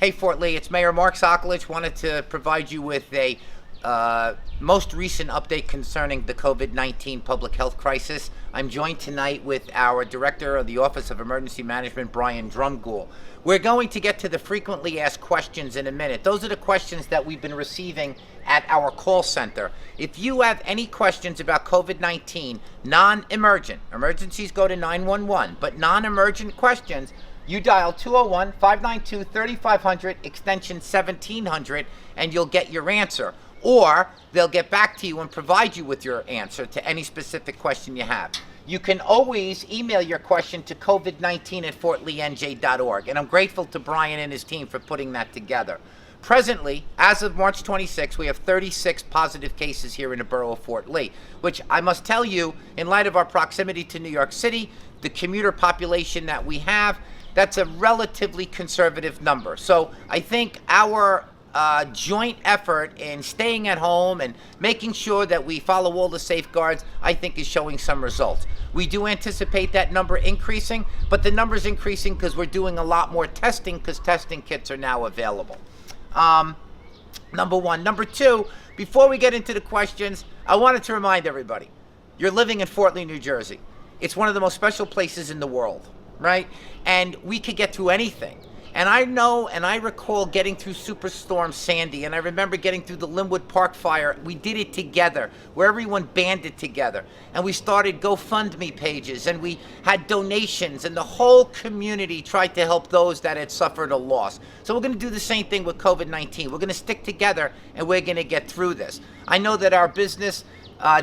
Hey, Fort Lee, it's Mayor Mark Sokolich. Wanted to provide you with a most recent update concerning the COVID-19 public health crisis. I'm joined tonight with our Director of the Office of Emergency Management, Brian Drumgoole. We're going to get to the frequently asked questions in a minute. Those are the questions that we've been receiving at our call center. If you have any questions about COVID-19, non-emergent, emergencies go to 911, but non-emergent questions, you dial 201-592-3500, extension 1700, and you'll get your answer. Or they'll get back to you and provide you with your answer to any specific question you have. You can always email your question to covid19@fortleenj.org. And I'm grateful to Brian and his team for putting that together. Presently, as of March 26, we have 36 positive cases here in the borough of Fort Lee, which I must tell you, in light of our proximity to New York City, the commuter population that we have, that's a relatively conservative number. So I think our joint effort in staying at home and making sure that we follow all the safeguards, I think is showing some results. We do anticipate that number increasing, but the number's increasing because we're doing a lot more testing because testing kits are now available. Number one. Number two, before we get into the questions, I wanted to remind everybody, you're living in Fort Lee, New Jersey. It's one of the most special places in the world, right? And we could get through anything. And I know, and I recall getting through Superstorm Sandy, and I remember getting through the Linwood Park fire. We did it together, where everyone banded together. And we started GoFundMe pages, and we had donations, and the whole community tried to help those that had suffered a loss. So we're going to do the same thing with COVID-19. We're going to stick together, and we're going to get through this. I know that our Business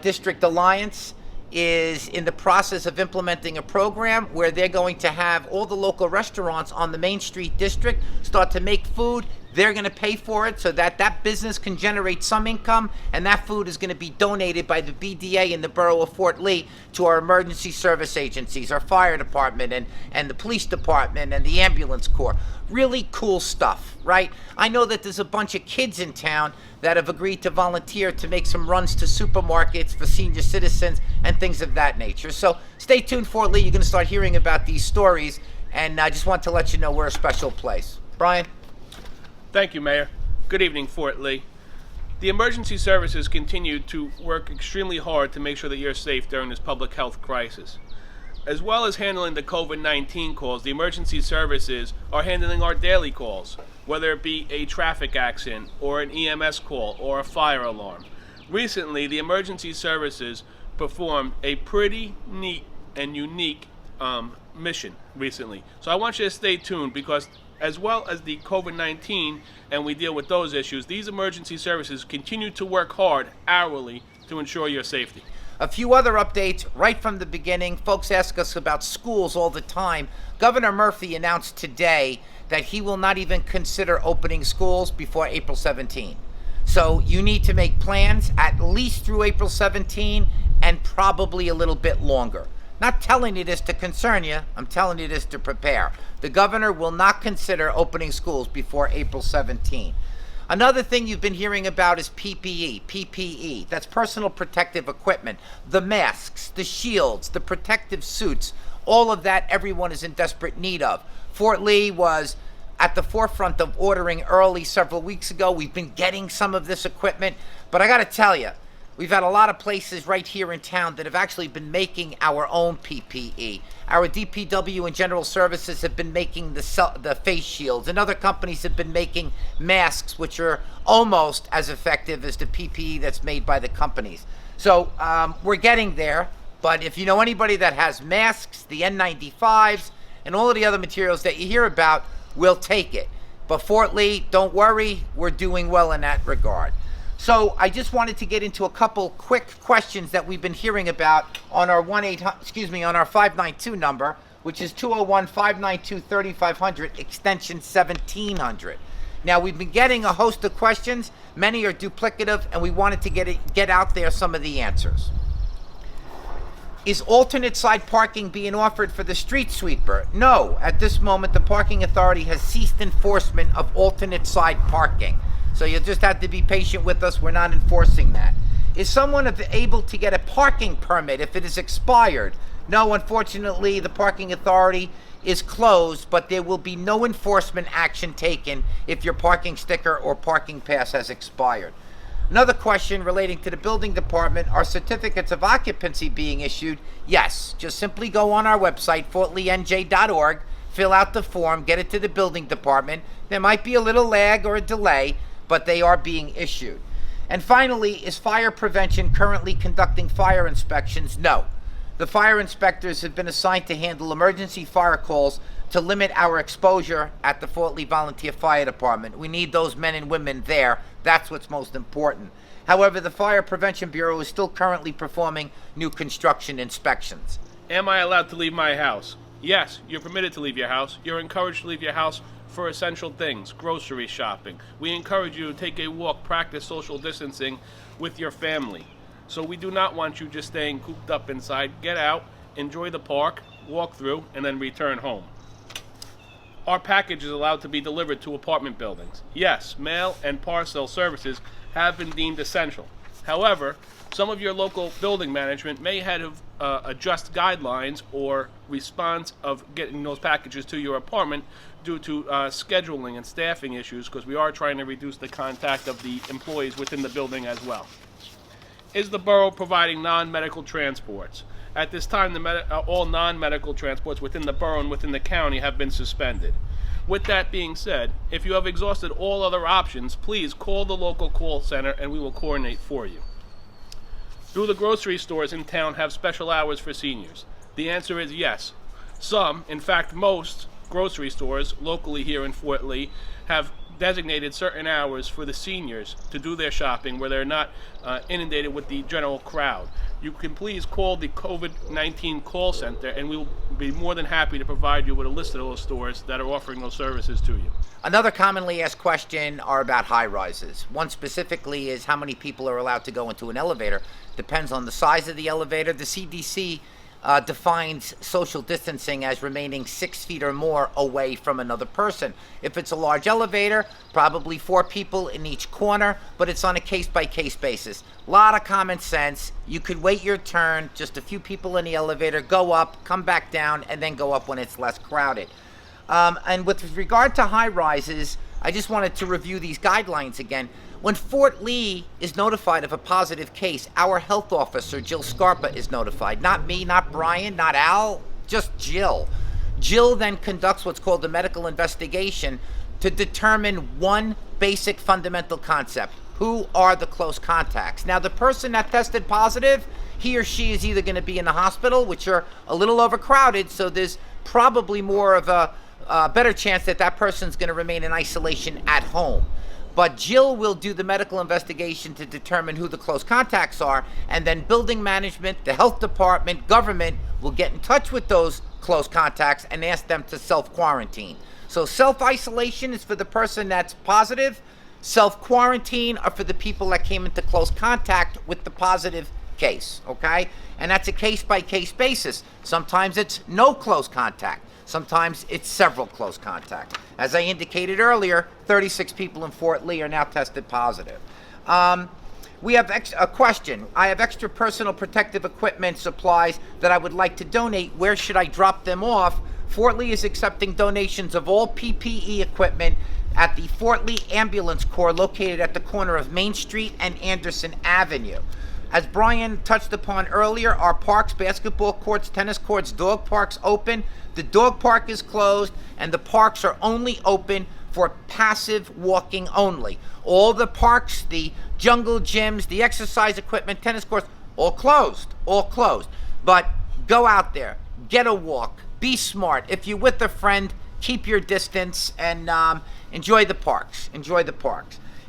District Alliance is in the process of implementing a program where they're going to have all the local restaurants on the Main Street district start to make food. They're going to pay for it so that that business can generate some income, and that food is going to be donated by the BDA in the borough of Fort Lee to our emergency service agencies, our fire department and the police department and the ambulance corps. Really cool stuff, right? I know that there's a bunch of kids in town that have agreed to volunteer to make some runs to supermarkets for senior citizens and things of that nature. So stay tuned, Fort Lee. You're going to start hearing about these stories, and I just want to let you know we're a special place. Brian? Thank you, Mayor. Good evening, Fort Lee. The emergency services continue to work extremely hard to make sure that you're safe during this public health crisis. As well as handling the COVID-19 calls, the emergency services are handling our daily calls, whether it be a traffic accident or an EMS call or a fire alarm. Recently, the emergency services performed a pretty neat and unique mission recently. So I want you to stay tuned, because as well as the COVID-19 and we deal with those issues, these emergency services continue to work hard hourly to ensure your safety. A few other updates right from the beginning. Folks ask us about schools all the time. Governor Murphy announced today that he will not even consider opening schools before April 17. So you need to make plans at least through April 17 and probably a little bit longer. Not telling you this to concern you, I'm telling you this to prepare. The governor will not consider opening schools before April 17. Another thing you've been hearing about is PPE. That's personal protective equipment. The masks, the shields, the protective suits, all of that everyone is in desperate need of. Fort Lee was at the forefront of ordering early several weeks ago. We've been getting some of this equipment, but I got to tell you, we've had a lot of places right here in town that have actually been making our own PPE. Our DPW and General Services have been making the face shields, and other companies have been making masks, which are almost as effective as the PPE that's made by the companies. So we're getting there, but if you know anybody that has masks, the N95s, and all of the other materials that you hear about, we'll take it. But Fort Lee, don't worry, we're doing well in that regard. So I just wanted to get into a couple quick questions that we've been hearing about on our on our 592 number, which is 201-592-3500, extension 1700. Now, we've been getting a host of questions. Many are duplicative, and we wanted to get out there some of the answers. Is alternate side parking being offered for the street sweeper? No. At this moment, the parking authority has ceased enforcement of alternate side parking. So you'll just have to be patient with us. We're not enforcing that. Is someone able to get a parking permit if it is expired? No, unfortunately, the parking authority is closed, but there will be no enforcement action taken if your parking sticker or parking pass has expired. Another question relating to the building department, are certificates of occupancy being issued? Yes, just simply go on our website, fortleenj.org, fill out the form, get it to the building department. There might be a little lag or a delay, but they are being issued. And finally, is fire prevention currently conducting fire inspections? No. The fire inspectors have been assigned to handle emergency fire calls to limit our exposure at the Fort Lee Volunteer Fire Department. We need those men and women there. That's what's most important. However, the Fire Prevention Bureau is still currently performing new construction inspections. Am I allowed to leave my house? Yes, you're permitted to leave your house. You're encouraged to leave your house for essential things, grocery shopping. We encourage you to take a walk, practice social distancing with your family. So we do not want you just staying cooped up inside. Get out, enjoy the park, walk through, and then return home. Our package is allowed to be delivered to apartment buildings. Yes, mail and parcel services have been deemed essential. However, some of your local building management may have adjust guidelines or response of getting those packages to your apartment due to scheduling and staffing issues, because we are trying to reduce the contact of the employees within the building as well. Is the borough providing non-medical transports? At this time, all non-medical transports within the borough and within the county have been suspended. With that being said, if you have exhausted all other options, please call the local call center and we will coordinate for you. Do the grocery stores in town have special hours for seniors? The answer is yes. Some, in fact most, grocery stores locally here in Fort Lee have designated certain hours for the seniors to do their shopping where they're not inundated with the general crowd. You can please call the COVID-19 call center and we will be more than happy to provide you with a list of those stores that are offering those services to you. Another commonly asked question are about high rises. One specifically is how many people are allowed to go into an elevator. Depends on the size of the elevator. The CDC defines social distancing as remaining 6 feet or more away from another person. If it's a large elevator, probably 4 people in each corner, but it's on a case-by-case basis. A lot of common sense. You could wait your turn, just a few people in the elevator, go up, come back down, and then go up when it's less crowded. And with regard to high rises, I just wanted to review these guidelines again. When Fort Lee is notified of a positive case, our health officer, Jill Scarpa, is notified. Not me, not Brian, not Al, just Jill. Jill then conducts what's called a medical investigation to determine one basic fundamental concept. Who are the close contacts? Now, the person that tested positive, he or she is either going to be in the hospital, which are a little overcrowded, so there's probably more of a better chance that that person's going to remain in isolation at home. But Jill will do the medical investigation to determine who the close contacts are, and then building management, the health department, government will get in touch with those close contacts and ask them to self-quarantine. So self-isolation is for the person that's positive. Self-quarantine are for the people that came into close contact with the positive case, okay? And that's a case-by-case basis. Sometimes it's no close contact. Sometimes it's several close contacts. As I indicated earlier, 36 people in Fort Lee are now tested positive. We have a question. I have extra personal protective equipment supplies that I would like to donate. Where should I drop them off? Fort Lee is accepting donations of all PPE equipment at the Fort Lee Ambulance Corps located at the corner of Main Street and Anderson Avenue. As Brian touched upon earlier, our parks, basketball courts, tennis courts, dog parks open. The dog park is closed and the parks are only open for passive walking only. All the parks, the jungle gyms, the exercise equipment, tennis courts, all closed. But go out there, get a walk, be smart. If you're with a friend, keep your distance and enjoy the parks.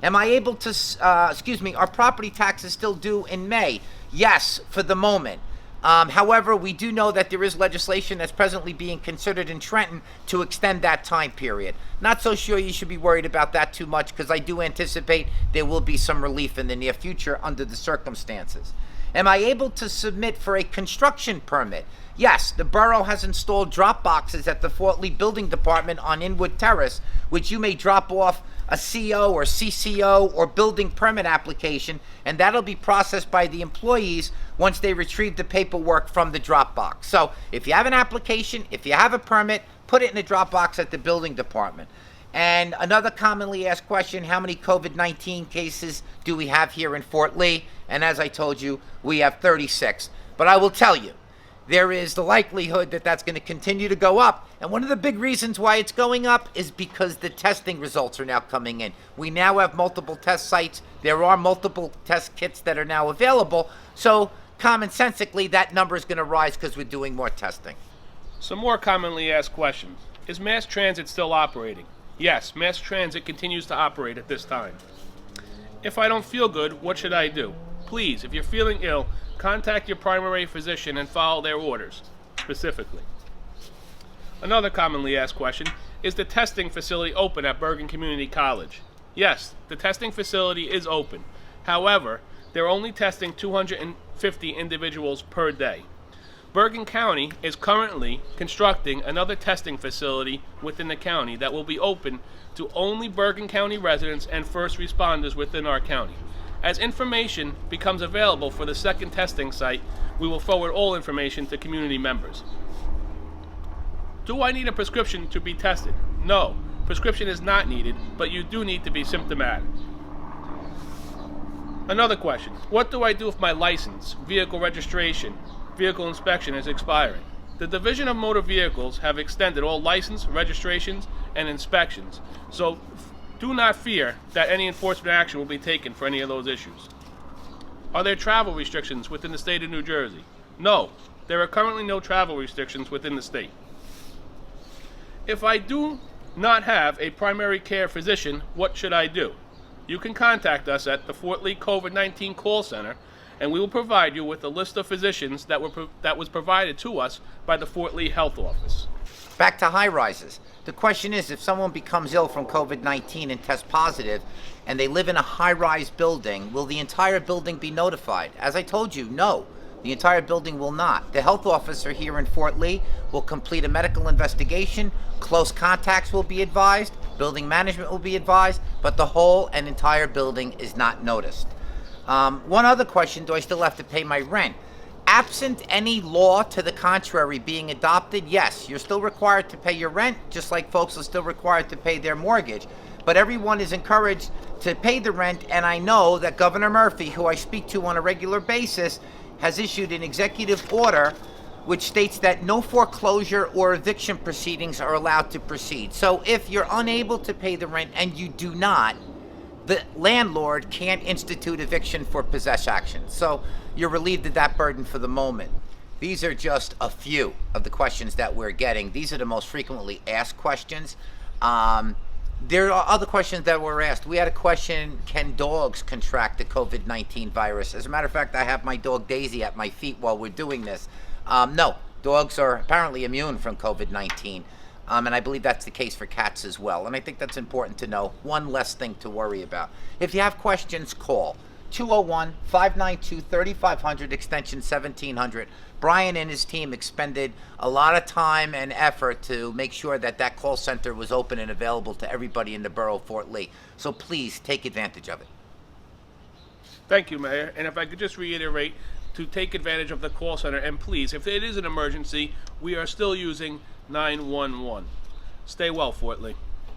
Am I able to, are property taxes still due in May? Yes, for the moment. However, we do know that there is legislation that's presently being considered in Trenton to extend that time period. Not so sure you should be worried about that too much, because I do anticipate there will be some relief in the near future under the circumstances. Am I able to submit for a construction permit? Yes, the borough has installed drop boxes at the Fort Lee Building Department on Inwood Terrace, which you may drop off a CO or CCO or building permit application, and that'll be processed by the employees once they retrieve the paperwork from the drop box. So if you have an application, if you have a permit, put it in the drop box at the building department. And another commonly asked question, how many COVID-19 cases do we have here in Fort Lee? And as I told you, we have 36. But I will tell you, there is the likelihood that that's going to continue to go up. And one of the big reasons why it's going up is because the testing results are now coming in. We now have multiple test sites. There are multiple test kits that are now available. So commonsensically, that number is going to rise because we're doing more testing. Some more commonly asked questions. Is mass transit still operating? Yes, mass transit continues to operate at this time. If I don't feel good, what should I do? Please, if you're feeling ill, contact your primary physician and follow their orders, specifically. Another commonly asked question, is the testing facility open at Bergen Community College? Yes, the testing facility is open. However, they're only testing 250 individuals per day. Bergen County is currently constructing another testing facility within the county that will be open to only Bergen County residents and first responders within our county. As information becomes available for the second testing site, we will forward all information to community members. Do I need a prescription to be tested? No, prescription is not needed, but you do need to be symptomatic. Another question, what do I do if my license, vehicle registration, vehicle inspection is expiring? The Division of Motor Vehicles have extended all license, registrations, and inspections, so do not fear that any enforcement action will be taken for any of those issues. Are there travel restrictions within the state of New Jersey? No, there are currently no travel restrictions within the state. If I do not have a primary care physician, what should I do? You can contact us at the Fort Lee COVID-19 call center, and we will provide you with a list of physicians that was provided to us by the Fort Lee Health Office. Back to high rises. The question is, if someone becomes ill from COVID-19 and tests positive and they live in a high-rise building, will the entire building be notified? As I told you, no, the entire building will not. The health officer here in Fort Lee will complete a medical investigation, close contacts will be advised, building management will be advised, but the whole and entire building is not noticed. One other question, do I still have to pay my rent? Absent any law to the contrary being adopted, yes, you're still required to pay your rent, just like folks are still required to pay their mortgage. But everyone is encouraged to pay the rent, and I know that Governor Murphy, who I speak to on a regular basis, has issued an executive order which states that no foreclosure or eviction proceedings are allowed to proceed. So if you're unable to pay the rent, and you do not, the landlord can't institute eviction for possess action. So you're relieved of that burden for the moment. These are just a few of the questions that we're getting. These are the most frequently asked questions. There are other questions that were asked. We had a question, can dogs contract the COVID-19 virus? As a matter of fact, I have my dog Daisy at my feet while we're doing this. No, dogs are apparently immune from COVID-19. And I believe that's the case for cats as well. And I think that's important to know. One less thing to worry about. If you have questions, call 201-592-3500, extension 1700. Brian and his team expended a lot of time and effort to make sure that that call center was open and available to everybody in the borough of Fort Lee. So please take advantage of it. Thank you, Mayor. And if I could just reiterate to take advantage of the call center, and please, if it is an emergency, we are still using 911. Stay well, Fort Lee.